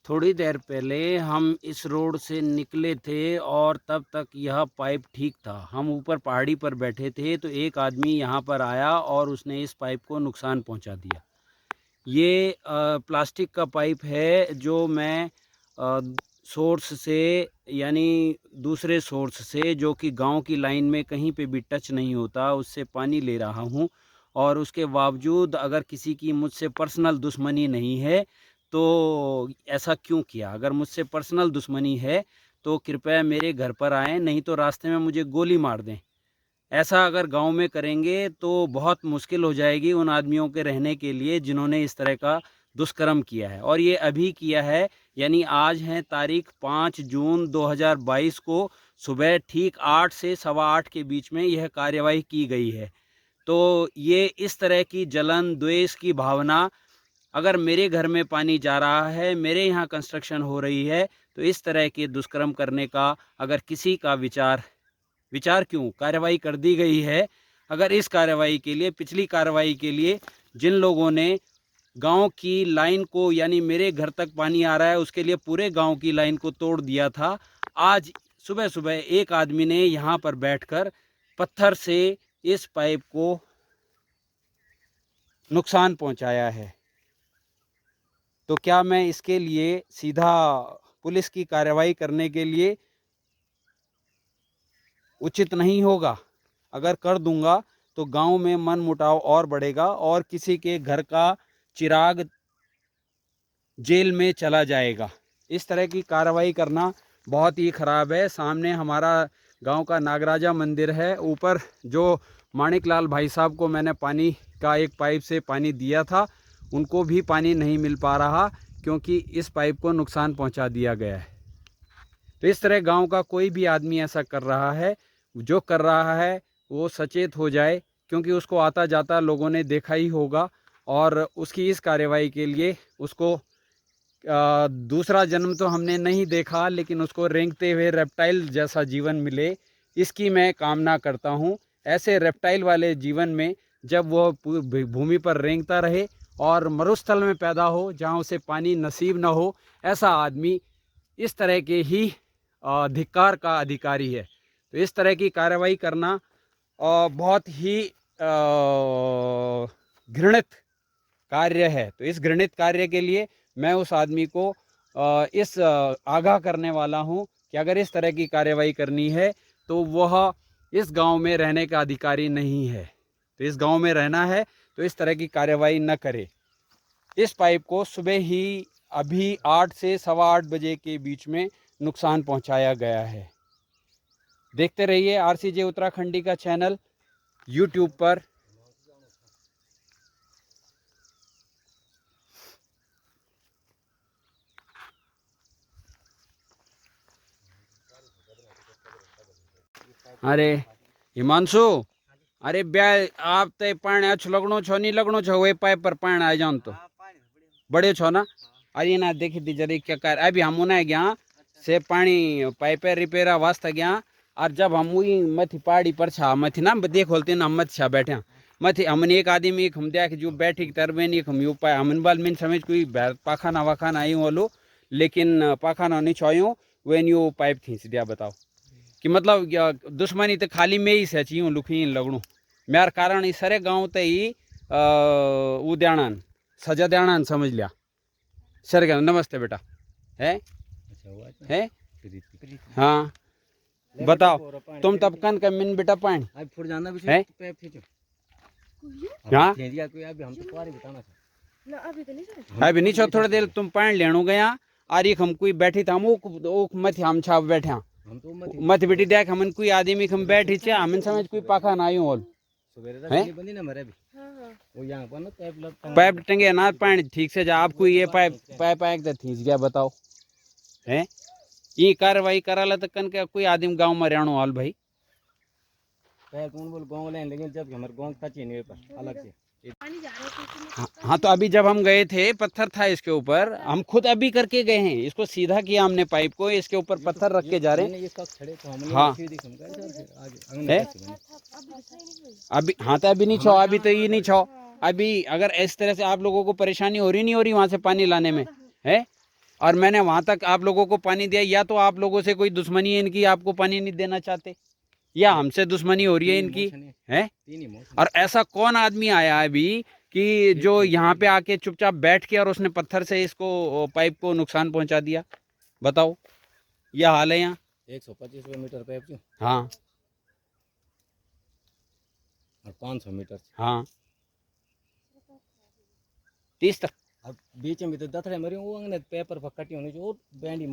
थोड़ी देर पहले हम इस रोड से निकले थे और तब तक यह पाइप ठीक था। हम ऊपर पहाड़ी पर बैठे थे तो एक आदमी यहाँ पर आया और उसने इस पाइप को नुकसान पहुँचा दिया। ये प्लास्टिक का पाइप है जो मैं सोर्स से यानी दूसरे सोर्स से जो कि गांव की लाइन में कहीं पे भी टच नहीं होता उससे पानी ले रहा हूं। और उसके बावजूद अगर किसी की मुझसे पर्सनल दुश्मनी नहीं है तो ऐसा क्यों किया? अगर मुझसे पर्सनल दुश्मनी है तो कृपया मेरे घर पर आएँ, नहीं तो रास्ते में मुझे गोली मार दें। ऐसा अगर गांव में करेंगे तो बहुत मुश्किल हो जाएगी उन आदमियों के रहने के लिए जिन्होंने इस तरह का दुष्कर्म किया है। और ये अभी किया है, यानी आज है तारीख 5 जून 2022 को सुबह ठीक 8 से सवा 8 के बीच में यह कार्यवाही की गई है। तो ये इस तरह की जलन द्वेष की भावना, अगर मेरे घर में पानी जा रहा है, मेरे यहाँ कंस्ट्रक्शन हो रही है, तो इस तरह के दुष्कर्म करने का अगर किसी का विचार क्यों, कार्रवाई कर दी गई है। अगर इस कार्रवाई के लिए, पिछली कार्रवाई के लिए जिन लोगों ने गांव की लाइन को, यानी मेरे घर तक पानी आ रहा है उसके लिए पूरे गांव की लाइन को तोड़ दिया था, आज सुबह सुबह एक आदमी ने यहाँ पर बैठकर पत्थर से इस पाइप को नुकसान पहुंचाया है। तो क्या मैं इसके लिए सीधा पुलिस की कार्रवाई करने के लिए उचित नहीं होगा? अगर कर दूंगा तो गांव में मन मुटाव और बढ़ेगा और किसी के घर का चिराग जेल में चला जाएगा। इस तरह की कार्रवाई करना बहुत ही ख़राब है। सामने हमारा गांव का नागराजा मंदिर है। ऊपर जो माणिकलाल भाई साहब को मैंने पानी का एक पाइप से पानी दिया था, उनको भी पानी नहीं मिल पा रहा क्योंकि इस पाइप को नुकसान पहुंचा दिया गया है। तो इस तरह गांव का कोई भी आदमी ऐसा कर रहा है, जो कर रहा है वो सचेत हो जाए, क्योंकि उसको आता जाता लोगों ने देखा ही होगा। और उसकी इस कार्रवाई के लिए उसको दूसरा जन्म तो हमने नहीं देखा, लेकिन उसको रेंगते हुए रेप्टाइल जैसा जीवन मिले, इसकी मैं कामना करता हूँ। ऐसे रेप्टाइल वाले जीवन में जब वो भूमि पर रेंगता रहे और मरुस्थल में पैदा हो जहाँ उसे पानी नसीब न हो, ऐसा आदमी इस तरह के ही धिक्कार का अधिकारी है। तो इस तरह की कार्रवाई करना बहुत ही घृणित कार्य है। तो इस घृणित कार्य के लिए मैं उस आदमी को इस आगाह करने वाला हूं कि अगर इस तरह की कार्रवाई करनी है तो वह इस गांव में रहने का अधिकारी नहीं है। तो इस गांव में रहना है तो इस तरह की कार्रवाई न करे। इस पाइप को सुबह ही अभी 8 से सवा 8 बजे के बीच में नुकसान पहुंचाया गया है। देखते रहिए आरसीजे उत्तराखंडी का चैनल यूट्यूब पर। अरे हिमांशु, अरे ब्या आप ते पानी अच्छो लगनो छो नहीं लगनो छो, वे पाइप पर पानी आ जान तो बड़े छो ना। अरे ना देखी थी जरी क्या कर, अभी हम उन्हें गया से पानी पाइप रिपेयरा वास्ते गया। और जब हम वही मथी पहाड़ी पर छा मथी ना देख होलते ना हम मत छा बैठे मथी, हमने एक आदमी एक हम देख जो बैठी तरबेन एक हम यू पाए हमन बाल में समझ कोई पाखाना वाखाना आई वालो, लेकिन पाखाना नहीं छो वेन यू पाइप खींच दिया। बताओ कि मतलब दुश्मनी तो खाली में ही सची हूँ लुखी लगणू मेरे कारण ही सारे गाँव ते ही उद्याणान सजा देना समझ लिया। सर क्या नमस्ते बेटा है हाँ बताओ तुम तब कन का मिन बेटा पानी है हाँ अभी नहीं छो थोड़ी देर तुम पानी लेने गया और एक हम कोई बैठी था मत हम छाप बैठे मत बेटी देख हमन कोई आदमी हम बैठी छे हमन समझ कोई पाखा ना आयु होल पाइप टंगे ना पानी ठीक से जा आपको ये पाइप पाइप आए तो ठीक गया। बताओ है ये कार्रवाई करा तो कन के कोई आदमी गांव में रहनो हाल भाई गाँव लेकिन जब हमारे गाँव टच ही नहीं अलग से। हाँ तो अभी जब हम गए थे पत्थर था इसके ऊपर, हम खुद अभी करके गए हैं, इसको सीधा किया हमने पाइप को, इसके ऊपर पत्थर रख के जा रहे हैं। हाँ अभी हाँ तो अभी नहीं छो, अभी तो ये नहीं छो। अभी अगर इस तरह से आप लोगों को परेशानी हो रही नहीं हो रही वहां से पानी लाने में है और मैंने वहां तक आप लोगों को पानी दिया, या तो आप लोगों से कोई दुश्मनी है इनकी, आपको पानी नहीं देना चाहते, या हमसे दुश्मनी हो रही है इनकी है। और ऐसा कौन आदमी आया है अभी कि जो यहाँ पे आके चुपचाप बैठ के और उसने पत्थर से इसको पाइप को नुकसान पहुंचा दिया? बताओ, यह हाल है यहाँ। 125 मीटर पाइप जो, हाँ और 500 मीटर हाँ 30 तक। अब बीच में तो दथड़े मरी वो पेपर पर कटी होनी जो बैंडी